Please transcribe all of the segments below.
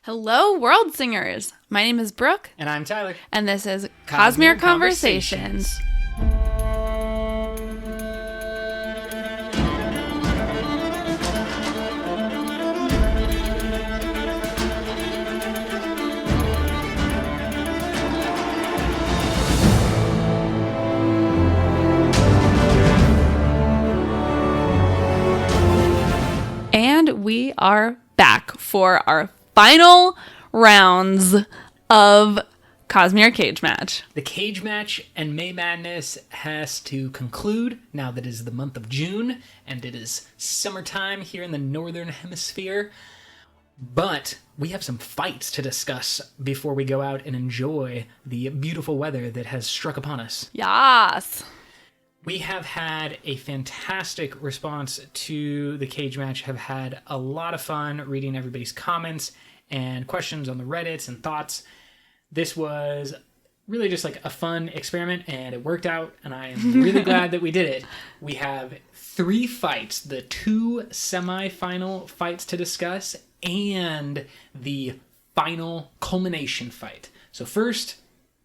Hello, world singers! My name is Brooke. And I'm Tyler. And this is Cosmere Conversations. And we are back for our final rounds of Cosmere Cage Match. The Cage Match and May Madness has to conclude now that it is the month of June and it is summertime here in the Northern Hemisphere. But we have some fights to discuss before we go out and enjoy the beautiful weather that has struck upon us. Yes! We have had a fantastic response to the cage match, have had a lot of fun reading everybody's comments and questions on the Reddits and thoughts. This was really just like a fun experiment and it worked out and I am really glad that we did it. We have 3 fights, the 2 semi-final fights to discuss and the final culmination fight. So first,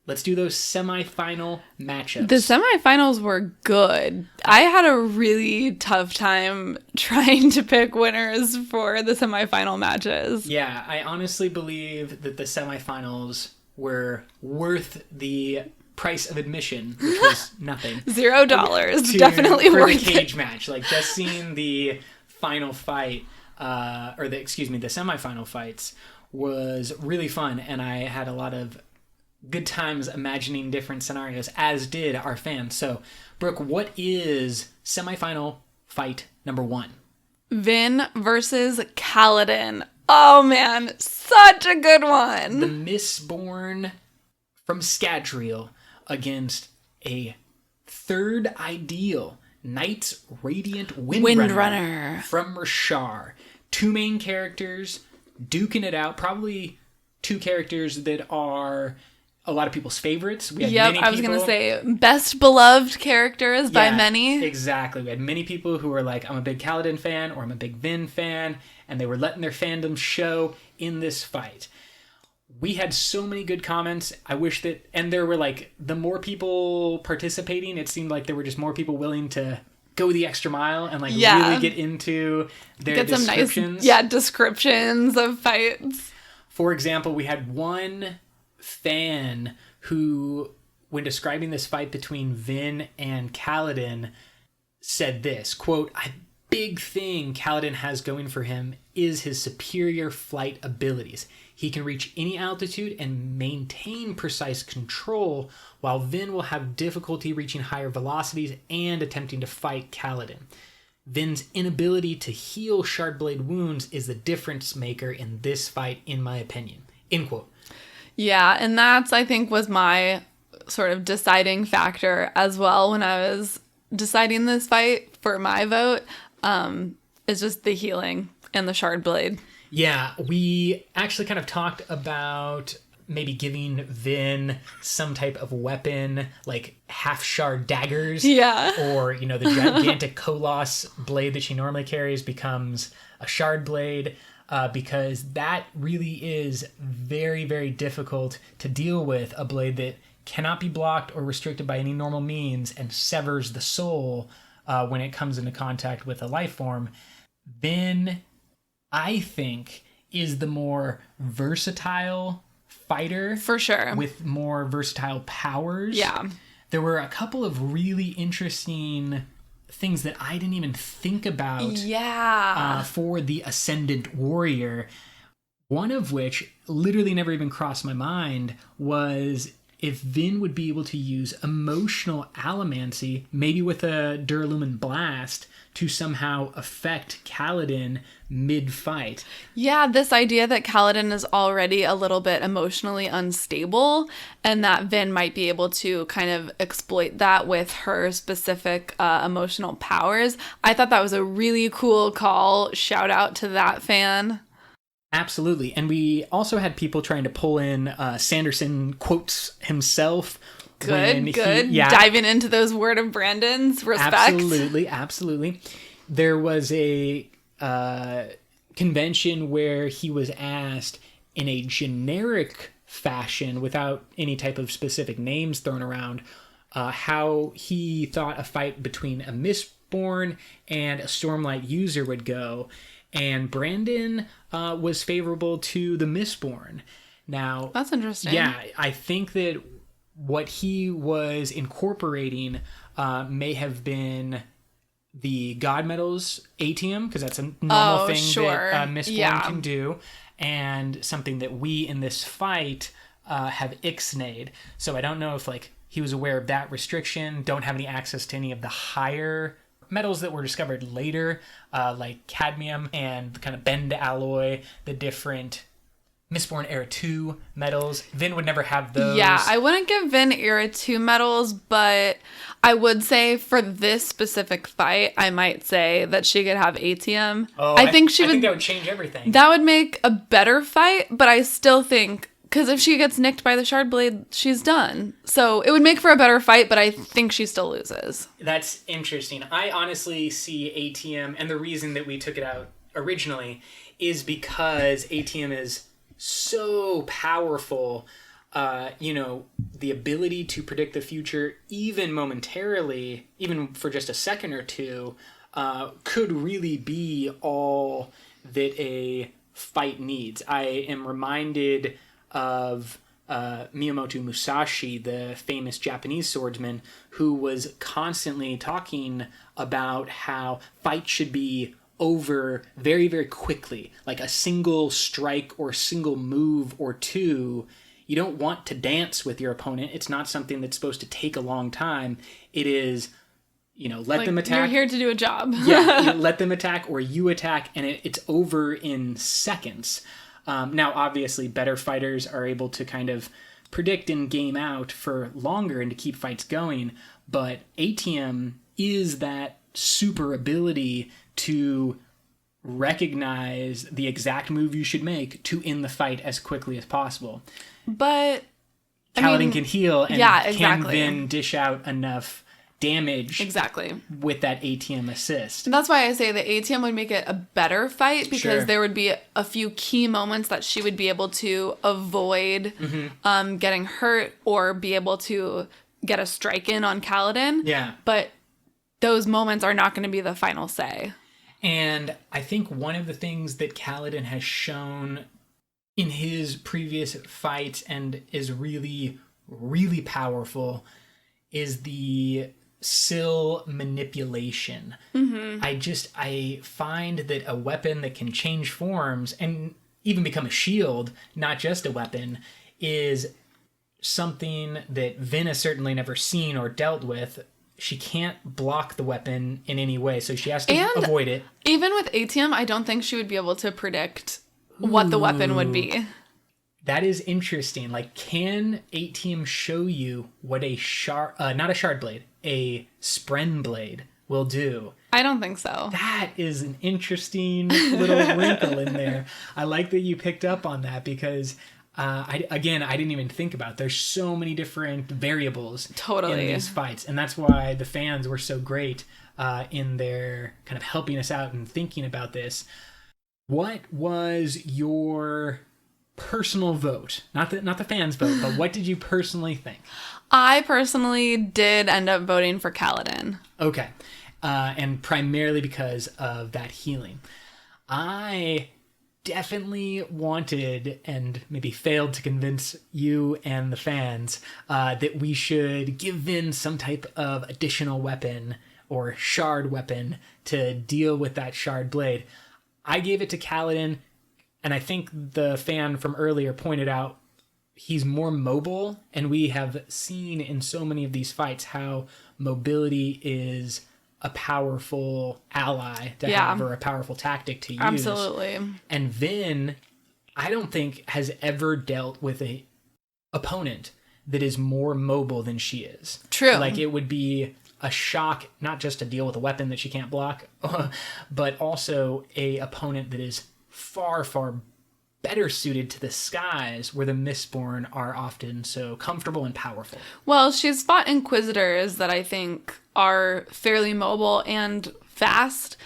let's do those semi-final matchups. The semifinals were good. I had a really tough time trying to pick winners for the semifinal matches. Yeah, I honestly believe that the semifinals were worth the price of admission, which was nothing. $0. Definitely for worth the cage it. match. Like, just seeing the final fight, the semifinal fights was really fun, and I had a lot of good times imagining different scenarios, as did our fans. So, Brooke, what is semifinal fight number 1? Vin versus Kaladin. Oh man, such a good one. The Mistborn from Scadrial against a third ideal, Knight's Radiant Windrunner from Rashar. 2 main characters duking it out. Probably 2 characters that are a lot of people's favorites. I was going to say best beloved characters by many. Exactly. We had many people who were like, I'm a big Kaladin fan or I'm a big Vin fan, and they were letting their fandom show in this fight. We had so many good comments. I wish that, and there were like, the more people participating, it seemed like there were just more people willing to go the extra mile and like really get into their descriptions. Some nice, descriptions of fights. For example, we had one fan who, when describing this fight between Vin and Kaladin, said this, quote, "A big thing Kaladin has going for him is his superior flight abilities. He can reach any altitude and maintain precise control, while Vin will have difficulty reaching higher velocities and attempting to fight Kaladin. Vin's inability to heal Shardblade wounds is the difference maker in this fight, in my opinion." End quote. Yeah, and that's, I think, was my sort of deciding factor as well when I was deciding this fight for my vote, is just the healing and the Shardblade. Yeah, we actually kind of talked about maybe giving Vin some type of weapon, like half-shard daggers. Yeah. Or, the gigantic Koloss blade that she normally carries becomes a shard blade. Because that really is very, very difficult to deal with, a blade that cannot be blocked or restricted by any normal means and severs the soul when it comes into contact with a life form. Vin, I think, is the more versatile fighter. For sure. With more versatile powers. Yeah. There were a couple of really interesting things that I didn't even think about for the Ascendant Warrior. One of which literally never even crossed my mind was if Vin would be able to use emotional allomancy, maybe with a Duralumin Blast, to somehow affect Kaladin mid-fight. Yeah, this idea that Kaladin is already a little bit emotionally unstable and that Vin might be able to kind of exploit that with her specific emotional powers. I thought that was a really cool call. Shout out to that fan. Absolutely. And we also had people trying to pull in Sanderson quotes himself. Good. Diving into those Word of Brandons. Respect. Absolutely. There was a convention where he was asked in a generic fashion, without any type of specific names thrown around, how he thought a fight between a Mistborn and a Stormlight user would go. And Brandon was favorable to the Mistborn. Now, that's interesting. Yeah, I think that what he was incorporating may have been the God Medals ATM, because that's a normal thing that Mistborn can do, and something that we in this fight have ixnayed. So I don't know if like he was aware of that restriction, don't have any access to any of the higher metals that were discovered later, like cadmium and the kind of bend alloy, the different Mistborn Era 2 metals. Vin would never have those. Yeah, I wouldn't give Vin Era 2 metals, but I would say for this specific fight, I might say that she could have ATM. Oh, I think that would change everything. That would make a better fight, but I still think, because if she gets nicked by the shard blade, she's done. So it would make for a better fight, but I think she still loses. That's interesting. I honestly see ATM, and the reason that we took it out originally is because ATM is so powerful. The ability to predict the future, even momentarily, even for just a second or two, could really be all that a fight needs. I am reminded of Miyamoto Musashi, the famous Japanese swordsman, who was constantly talking about how fights should be over very, very quickly. Like a single strike or single move or two. You don't want to dance with your opponent. It's not something that's supposed to take a long time. It is, let them attack. You're here to do a job. Yeah, let them attack or you attack, and it's over in seconds. Now, obviously, better fighters are able to kind of predict and game out for longer and to keep fights going, but ATM is that super ability to recognize the exact move you should make to end the fight as quickly as possible. But Kaladin can heal and can then dish out enough damage with that ATM assist. And that's why I say the ATM would make it a better fight, because there would be a few key moments that she would be able to avoid getting hurt or be able to get a strike in on Kaladin. Yeah. But those moments are not going to be the final say. And I think one of the things that Kaladin has shown in his previous fights and is really, really powerful is the Syl manipulation. I find that a weapon that can change forms and even become a shield, not just a weapon, is something that Vin has certainly never seen or dealt with. She can't block the weapon in any way, so she has to avoid it. Even with ATM, I don't think she would be able to predict what the weapon would be. That is interesting. Like, can ATM show you what a not a shard blade, a spren blade will do? I don't think so. That is an interesting little wrinkle in there. I like that you picked up on that, because I didn't even think about it. There's so many different variables in these fights, and that's why the fans were so great in their kind of helping us out and thinking about this. What was your personal vote? Not the fans' vote, but what did you personally think? I personally did end up voting for Kaladin. Okay, and primarily because of that healing. I definitely wanted and maybe failed to convince you and the fans that we should give Vin some type of additional weapon or shard weapon to deal with that shard blade. I gave it to Kaladin, and I think the fan from earlier pointed out he's more mobile, and we have seen in so many of these fights how mobility is a powerful ally to have, or a powerful tactic to use. Absolutely. And Vin, I don't think, has ever dealt with a opponent that is more mobile than she is. True. Like, it would be a shock, not just to deal with a weapon that she can't block, but also a opponent that is far, far better suited to the skies, where the Mistborn are often so comfortable and powerful. Well, she's fought Inquisitors that I think are fairly mobile and fast,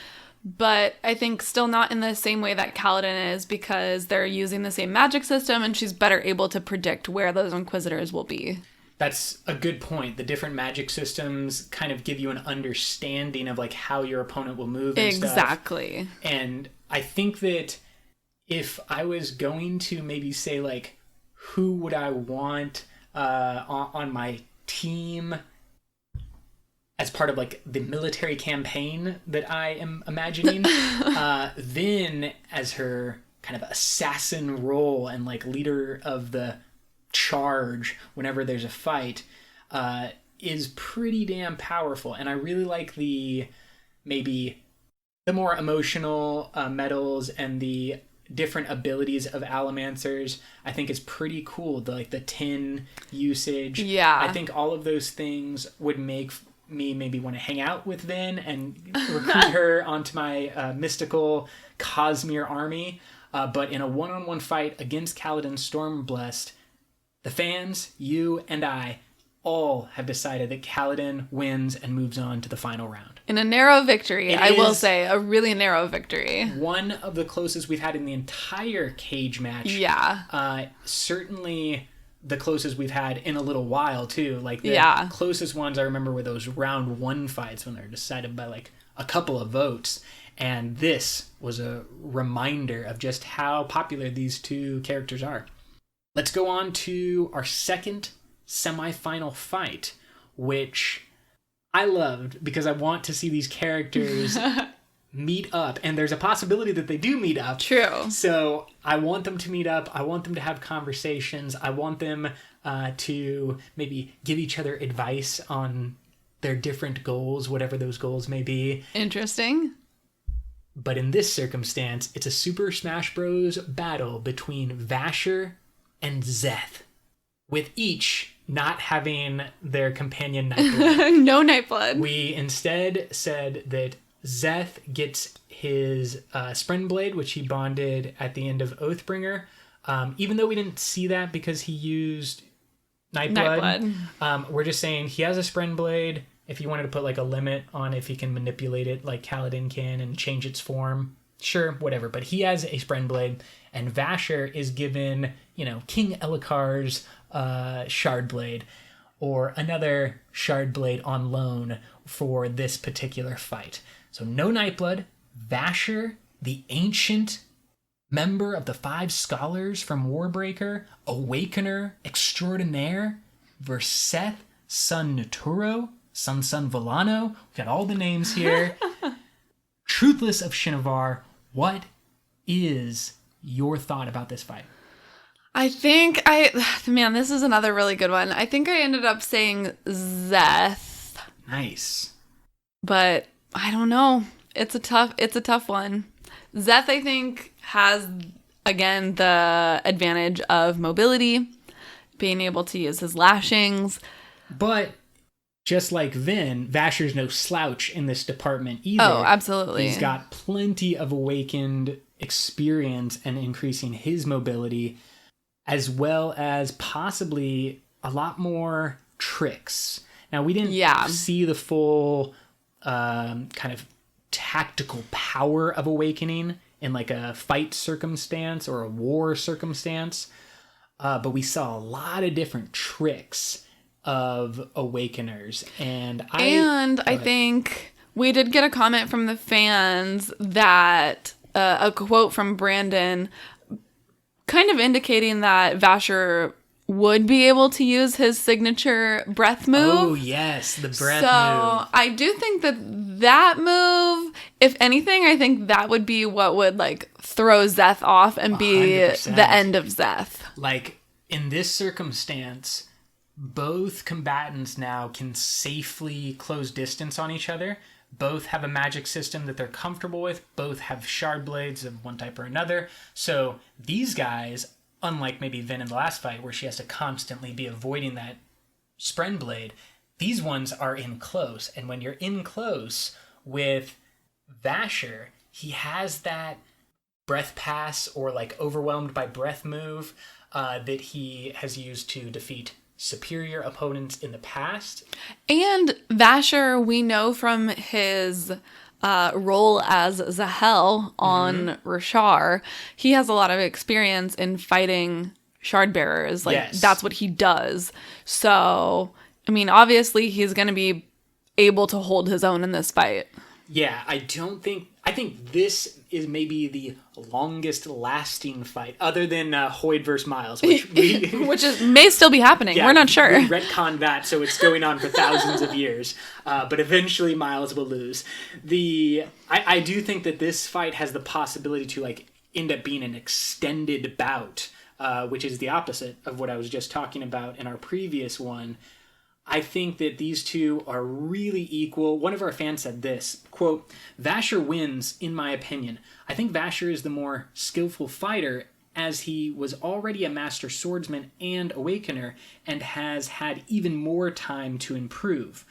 but I think still not in the same way that Kaladin is, because they're using the same magic system and she's better able to predict where those Inquisitors will be. That's a good point. The different magic systems kind of give you an understanding of like how your opponent will move and exactly. stuff. And I think that if I was going to maybe say like, who would I want on my team as part of like the military campaign that I am imagining, Vin as her kind of assassin role and like leader of the charge whenever there's a fight is pretty damn powerful. And I really like the more emotional medals and the different abilities of Allomancers. I think it's pretty cool. The tin usage. Yeah. I think all of those things would make me maybe want to hang out with Vin and recruit her onto my mystical Cosmere army. But in a one-on-one fight against Kaladin Stormblessed, the fans, you and I, all have decided that Kaladin wins and moves on to the final round. In a narrow victory, I will say, a really narrow victory. One of the closest we've had in the entire cage match. Yeah. Certainly the closest we've had in a little while, too. Like, the closest ones I remember were those round 1 fights when they were decided by, like, a couple of votes. And this was a reminder of just how popular these two characters are. Let's go on to our second semifinal fight, which I loved because I want to see these characters meet up. And there's a possibility that they do meet up. True. So I want them to meet up. I want them to have conversations. I want them to maybe give each other advice on their different goals, whatever those goals may be. Interesting. But in this circumstance, it's a Super Smash Bros. Battle between Vasher and Szeth, with each not having their companion Nightblood. No Nightblood. We instead said that Szeth gets his Spren Blade, which he bonded at the end of Oathbringer. Even though we didn't see that because he used Nightblood. We're just saying he has a Spren Blade. If you wanted to put like a limit on if he can manipulate it like Kaladin can and change its form, sure, whatever. But he has a Spren Blade, and Vasher is given, King Elikar's Shard Blade, or another Shard Blade on loan for this particular fight. So no Nightblood, Vasher, the ancient member of the 5 scholars from Warbreaker, Awakener extraordinaire, versus Szeth, son Naturo, son Villano. We've got all the names here. Truthless of Shinovar, what is your thought about this fight? I think this is another really good one. I think I ended up saying Szeth. Nice. But I don't know. It's a tough one. Szeth, I think, has, again, the advantage of mobility, being able to use his lashings. But just like Vin, Vasher's no slouch in this department either. Oh, absolutely. He's got plenty of awakened experience and increasing his mobility, as well as possibly a lot more tricks. Now, we didn't see the full kind of tactical power of awakening in like a fight circumstance or a war circumstance, but we saw a lot of different tricks of Awakeners. And I think we did get a comment from the fans that a quote from Brandon kind of indicating that Vasher would be able to use his signature breath move. Oh, yes, the breath move. So I do think that move, if anything, I think that would be what would like throw Szeth off and be 100%. The end of Szeth. Like, in this circumstance, both combatants now can safely close distance on each other. Both have a magic system that they're comfortable with. Both have shard blades of one type or another. So these guys, unlike maybe Vin in the last fight where she has to constantly be avoiding that Spren Blade, these ones are in close. And when you're in close with Vasher, he has that breath pass or like overwhelmed by breath move that he has used to defeat superior opponents in the past. And Vasher, we know from his role as Zahel on Rashar, he has a lot of experience in fighting shard bearers. Like, Yes. that's what he does. So, I mean, obviously he's going to be able to hold his own in this fight. Yeah, I think this is maybe the longest lasting fight, other than Hoyd versus Miles, which May still be happening. yeah, We're not sure. We retconned that, so it's going on for thousands of years. But eventually Miles will lose. I do think that this fight has the possibility to like end up being an extended bout, which is the opposite of what I was just talking about in our previous one. I think that these two are really equal. One of our fans said this, quote, "Vasher wins, in my opinion. I think Vasher is the more skillful fighter, as he was already a master swordsman and awakener, and has had even more time to improve.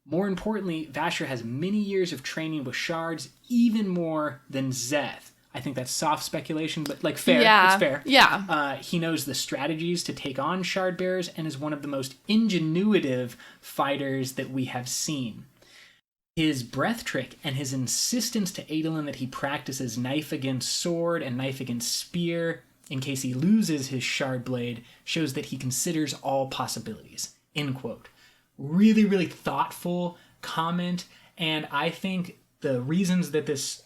More importantly, Vasher has many years of training with shards, even more than Zeth." I think that's soft speculation, but like fair. Yeah. It's fair. Yeah. He knows the strategies to take on shard bearers and is one of the most ingenuitive fighters that we have seen. His breath trick and his insistence to Adolin that he practices knife against sword and knife against spear in case he loses his shard blade shows that he considers all possibilities. End quote. Really, really thoughtful comment, and I think the reasons that this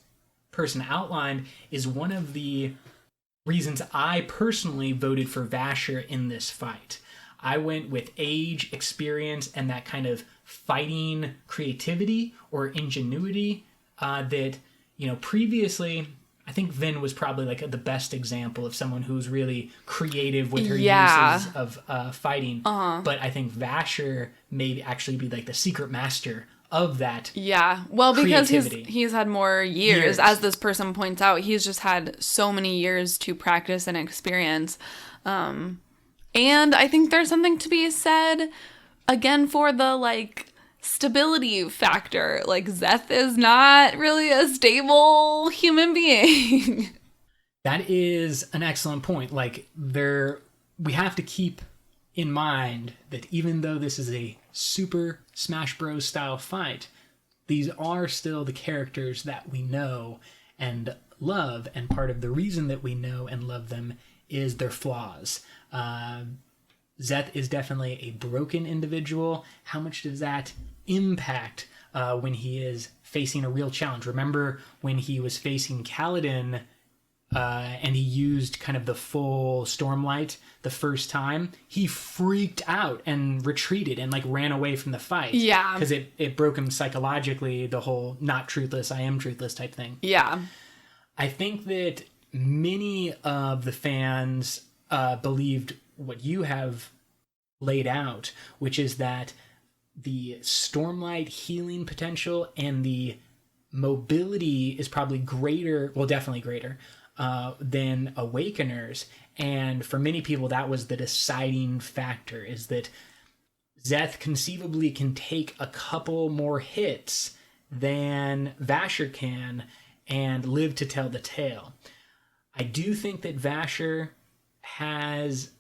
person outlined is one of the reasons I personally voted for Vasher in this fight. I went with age, experience, and that kind of fighting creativity or ingenuity that, you know, previously I think Vin was probably like the best example of someone who's really creative with her uses of fighting. But I think Vasher may actually be like the secret master of that. Yeah. Well, because creativity. he's had more years, as this person points out. He's just had so many years to practice and experience. And I think there's something to be said, again, for the, like, stability factor. Like, Zeth is not really a stable human being. That is an excellent point. Like, we have to keep in mind that even though this is a Super Smash Bros. Style fight, these are still the characters that we know and love, and part of the reason that we know and love them is their flaws. Zeth is definitely a broken individual. How much does that impact when he is facing a real challenge? Remember when he was facing Kaladin and he used kind of the full Stormlight the first time? He freaked out and retreated and like ran away from the fight. Yeah. Because it broke him psychologically, the whole not truthless, I am truthless type thing. Yeah. I think that many of the fans believed what you have laid out, which is that the Stormlight healing potential and the mobility is probably greater, well, definitely greater, than Awakeners. And for many people, that was the deciding factor, is that Zeth conceivably can take a couple more hits than Vasher can and live to tell the tale. I do think that Vasher has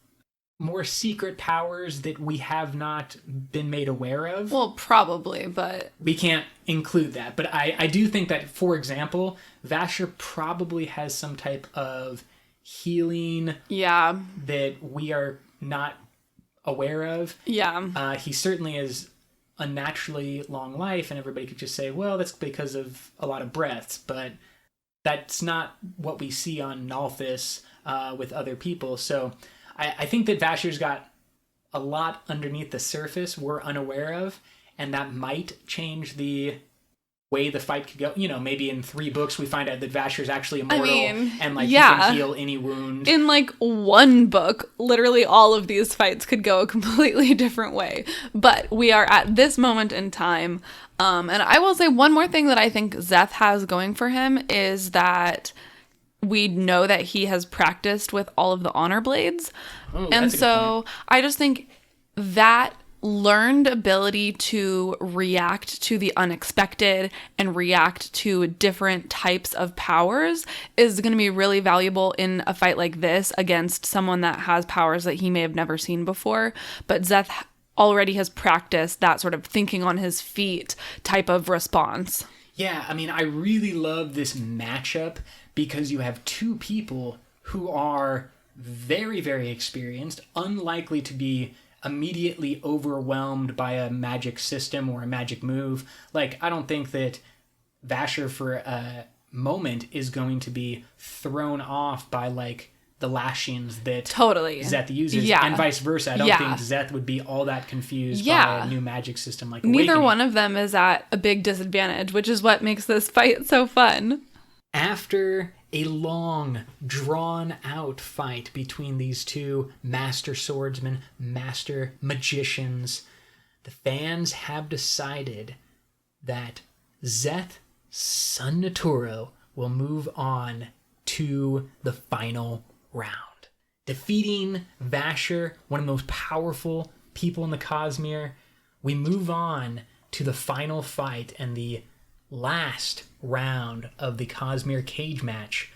more secret powers that we have not been made aware of. Well, probably, but We can't include that. But I do think that, for example, Vasher probably has some type of healing yeah. that we are not aware of. Yeah. He certainly has unnaturally long life, and everybody could just say, well, that's because of a lot of breaths. But that's not what we see on Nalthis with other people. So I think that Vasher's got a lot underneath the surface we're unaware of, and that might change the way the fight could go. You know, maybe in 3 books we find out that Vasher's actually immortal and like he can heal any wound. In like 1 book, literally all of these fights could go a completely different way. But we are at this moment in time. And I will say one more thing that I think Zeth has going for him is that we know that he has practiced with all of the honor blades. Oh, and so I just think that learned ability to react to the unexpected and react to different types of powers is going to be really valuable in a fight like this against someone that has powers that he may have never seen before. But Zeth already has practiced that sort of thinking on his feet type of response. Yeah, I mean, I really love this matchup because you have two people who are very, very experienced, unlikely to be immediately overwhelmed by a magic system or a magic move. Like, I don't think that Vasher for a moment is going to be thrown off by, like, the lashings that totally Zeth uses, yeah. and vice versa. I don't yeah. think Zeth would be all that confused Yeah. by a new magic system like Neither Awakening. one of them is at a big disadvantage, which is what makes this fight so fun. After a long, drawn-out fight between these two master swordsmen, master magicians, the fans have decided that Zeth Son Naturo will move on to the final round. Defeating Vasher, one of the most powerful people in the Cosmere, we move on to the final fight and the last round of the Cosmere cage match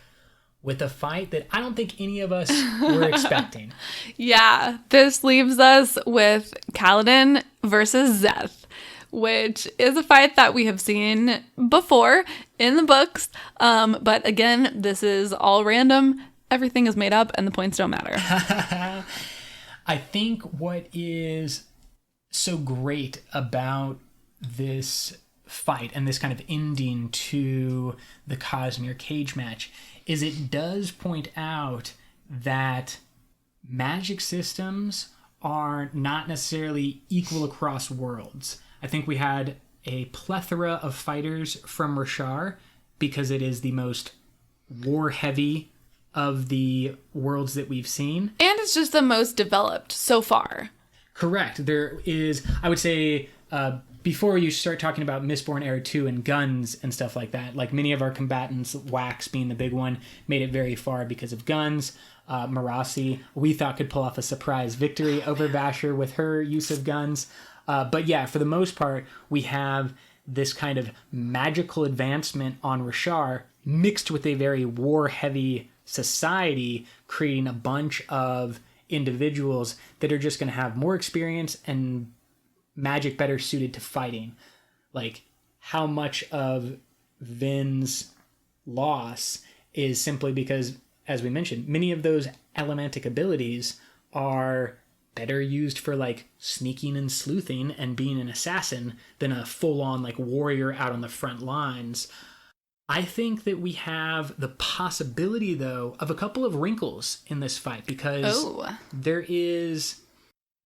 with a fight that I don't think any of us were expecting. Yeah, this leaves us with Kaladin versus Zeth, which is a fight that we have seen before in the books. But again, this is all random. Everything is made up and the points don't matter. I think what is so great about this fight and this kind of ending to the Cosmere cage match is it does point out that magic systems are not necessarily equal across worlds. I think we had a plethora of fighters from Rashar because it is the most war-heavy of the worlds that we've seen. And it's just the most developed so far. Correct. There is, I would say, before you start talking about Mistborn Era 2 and guns and stuff like that, like many of our combatants, Wax being the big one, made it very far because of guns. Marasi, we thought could pull off a surprise victory over Vasher with her use of guns. But yeah, for the most part, we have this kind of magical advancement on Rashar mixed with a very war-heavy society, creating a bunch of individuals that are just going to have more experience and magic better suited to fighting. Like, how much of Vin's loss is simply because, as we mentioned, many of those elementic abilities are better used for like sneaking and sleuthing and being an assassin than a full-on like warrior out on the front lines. I think that we have the possibility, though, of a couple of wrinkles in this fight because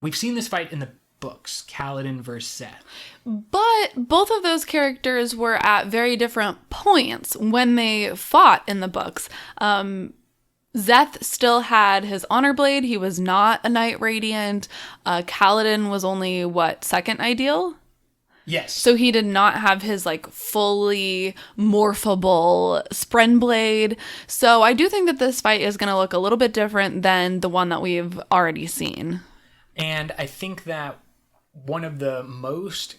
we've seen this fight in the books, Kaladin versus Zeth. But both of those characters were at very different points when they fought in the books. Zeth still had his honor blade. He was not a Knight Radiant. Kaladin was only, second ideal? Yes. So he did not have his like fully morphable Spren blade. So I do think that this fight is going to look a little bit different than the one that we've already seen. And I think that one of the most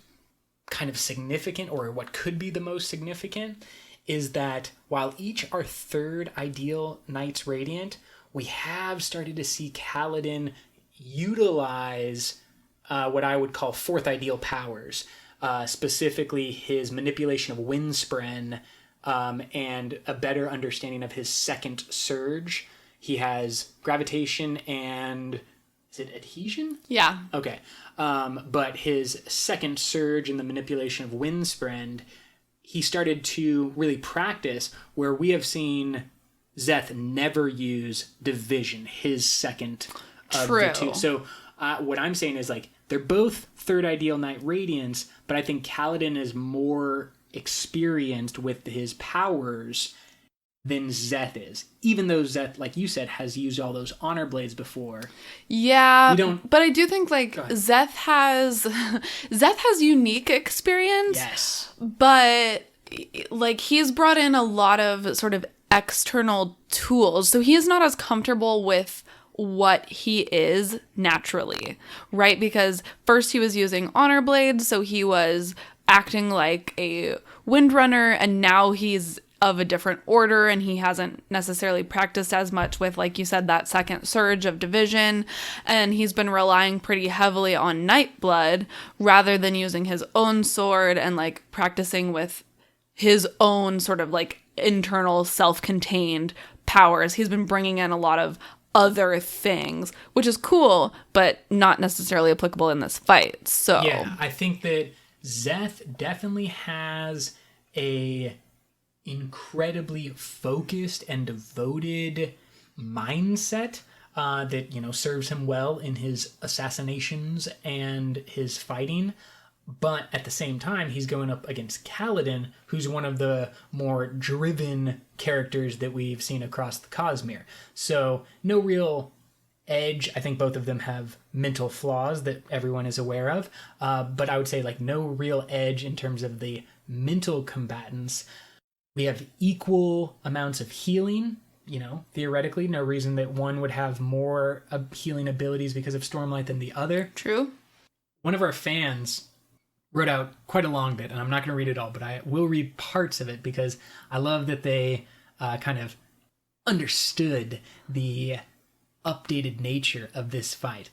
kind of significant, or what could be the most significant, is that while each are third ideal Knights Radiant, we have started to see Kaladin utilize what I would call fourth ideal powers. Specifically his manipulation of Windspren and a better understanding of his second surge. He has gravitation and... is it adhesion? Yeah. Okay. But his second surge in the manipulation of Windspren, he started to really practice where we have seen Zeth never use Division, his second of the two. So what I'm saying is like, they're both third ideal Knight Radiants, but I think Kaladin is more experienced with his powers than Zeth is. Even though Zeth, like you said, has used all those honor blades before. Yeah, but I do think like Zeth has unique experience. Yes. But like he's brought in a lot of sort of external tools. So he is not as comfortable with what he is naturally, right? Because first he was using honor blades, so he was acting like a windrunner, and now he's of a different order and he hasn't necessarily practiced as much with, like you said, that second surge of division, and he's been relying pretty heavily on Nightblood rather than using his own sword and like practicing with his own sort of like internal self-contained powers. He's been bringing in a lot of other things, which is cool, but not necessarily applicable in this fight. So yeah, I think that Szeth definitely has a incredibly focused and devoted mindset that, you know, serves him well in his assassinations and his fighting. But at the same time, he's going up against Kaladin, who's one of the more driven characters that we've seen across the Cosmere. So no real edge. I think both of them have mental flaws that everyone is aware of. But I would say like no real edge in terms of the mental combatants. We have equal amounts of healing. You know, theoretically, no reason that one would have more healing abilities because of Stormlight than the other. True. One of our fans wrote out quite a long bit, and I'm not going to read it all, but I will read parts of it because I love that they kind of understood the updated nature of this fight.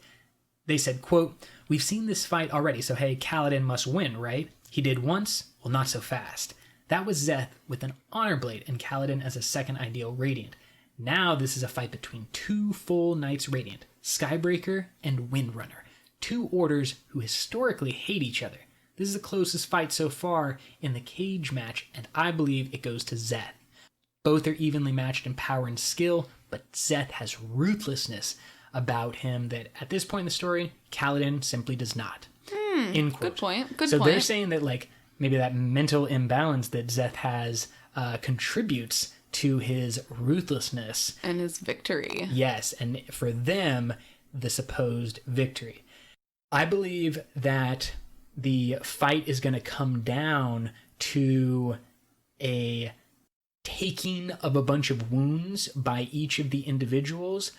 They said, quote, "We've seen this fight already, so hey, Kaladin must win, right? He did once, well, not so fast. That was Szeth with an Honor Blade and Kaladin as a second Ideal Radiant. Now this is a fight between two full Knights Radiant, Skybreaker and Windrunner, two orders who historically hate each other. This is the closest fight so far in the cage match, and I believe it goes to Szeth. Both are evenly matched in power and skill, but Szeth has ruthlessness about him that at this point in the story, Kaladin simply does not." End quote. Good point. Good so point. they're saying that like maybe that mental imbalance that Szeth has contributes to his ruthlessness. And his victory. Yes, and for them, the supposed victory. I believe that the fight is going to come down to a taking of a bunch of wounds by each of the individuals.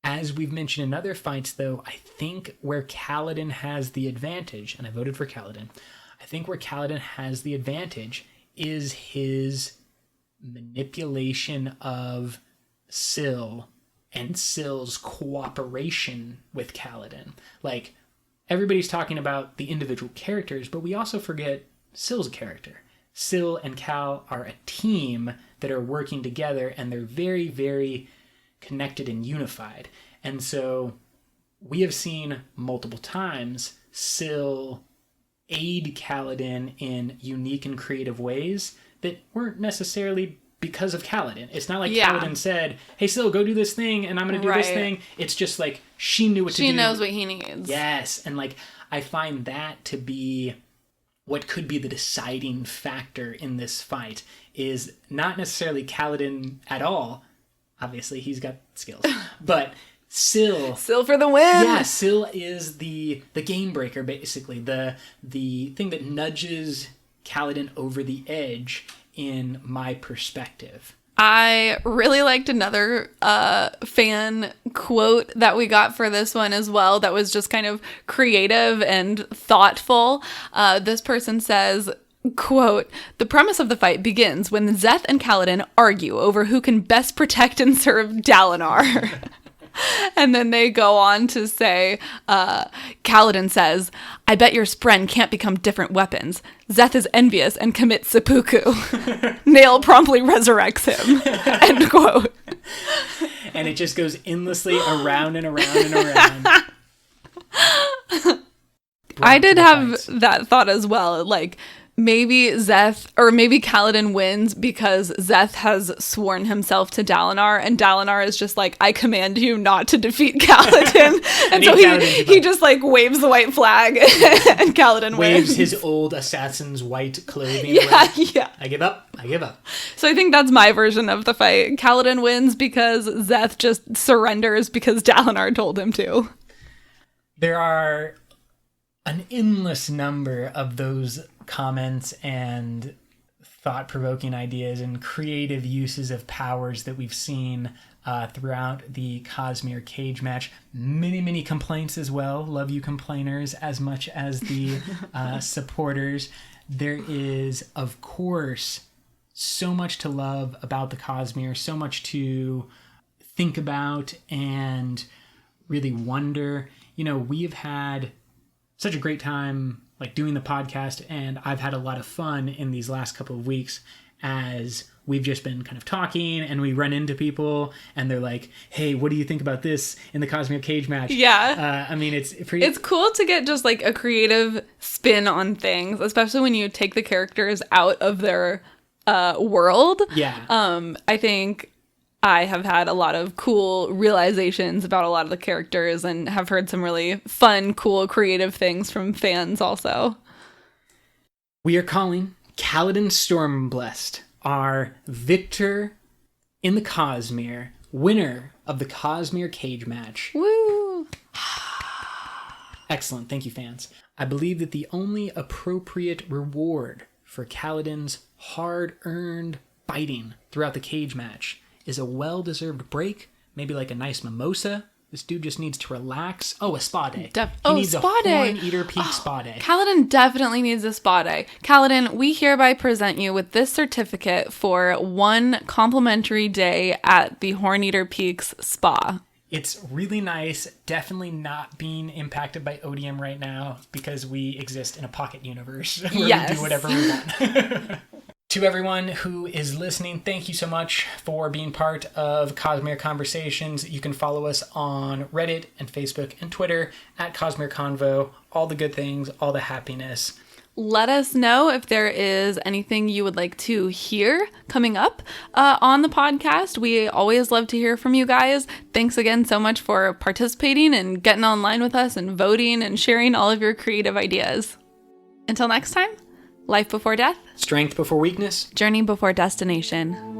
As we've mentioned in other fights, though, I think where Kaladin has the advantage, and I voted for Kaladin, I think where Kaladin has the advantage is his manipulation of Syl and Syl's cooperation with Kaladin. Like, everybody's talking about the individual characters, but we also forget Syl's character. Syl and Cal are a team that are working together, and they're very, very connected and unified. And so we have seen multiple times Syl aid Kaladin in unique and creative ways that weren't necessarily because of Kaladin. It's not like Kaladin said, "Hey Syl, go do this thing and I'm going to do this thing." It's just like she knew what to do. She knows what he needs. Yes. And like I find that to be what could be the deciding factor in this fight is not necessarily Kaladin at all. Obviously, he's got skills. But Syl for the win. Yeah, Syl is the game breaker, basically. The thing that nudges Kaladin over the edge in my perspective. I really liked another fan quote that we got for this one as well that was just kind of creative and thoughtful. This person says, quote, "The premise of the fight begins when Szeth and Kaladin argue over who can best protect and serve Dalinar." And then they go on to say, Kaladin says, "I bet your spren can't become different weapons. Szeth is envious and commits seppuku." Nail promptly resurrects him. End quote. And it just goes endlessly around and around and around. I did have that thought as well. Like, maybe Szeth, or maybe Kaladin wins because Szeth has sworn himself to Dalinar, and Dalinar is just like, "I command you not to defeat Kaladin." And so he just like waves the white flag and Kaladin waves wins. his old assassin's white clothing. Yeah. I give up. So I think that's my version of the fight. Kaladin wins because Szeth just surrenders because Dalinar told him to. There are an endless number of those comments and thought-provoking ideas and creative uses of powers that we've seen throughout the Cosmere cage match. Many complaints as well. Love you complainers as much as the supporters. There is, of course, so much to love about the Cosmere, so much to think about and really wonder. You know, we've had such a great time like doing the podcast, and I've had a lot of fun in these last couple of weeks as we've just been kind of talking, and we run into people and they're like, hey, what do you think about this in the Cosmere cage match? Yeah. I mean, it's pretty... It's cool to get just like a creative spin on things, especially when you take the characters out of their world. Yeah. I think I have had a lot of cool realizations about a lot of the characters and have heard some really fun, cool, creative things from fans also. We are calling Kaladin Stormblessed our victor in the Cosmere, winner of the Cosmere cage match. Woo! Excellent. Thank you, fans. I believe that the only appropriate reward for Kaladin's hard-earned fighting throughout the cage match is a well-deserved break, maybe like a nice mimosa. This dude just needs to relax. Oh, a spa day. He needs spa a day. Horn-Eater Peak spa day. Kaladin definitely needs a spa day. Kaladin, we hereby present you with this certificate for 1 complimentary day at the Horn-Eater Peaks spa. It's really nice, definitely not being impacted by odium right now because we exist in a pocket universe where we do whatever we want. To everyone who is listening, thank you so much for being part of Cosmere Conversations. You can follow us on Reddit and Facebook and Twitter at Cosmere Convo. All the good things, all the happiness. Let us know if there is anything you would like to hear coming up on the podcast. We always love to hear from you guys. Thanks again so much for participating and getting online with us and voting and sharing all of your creative ideas. Until next time, life before death, Strength before weakness. journey before destination.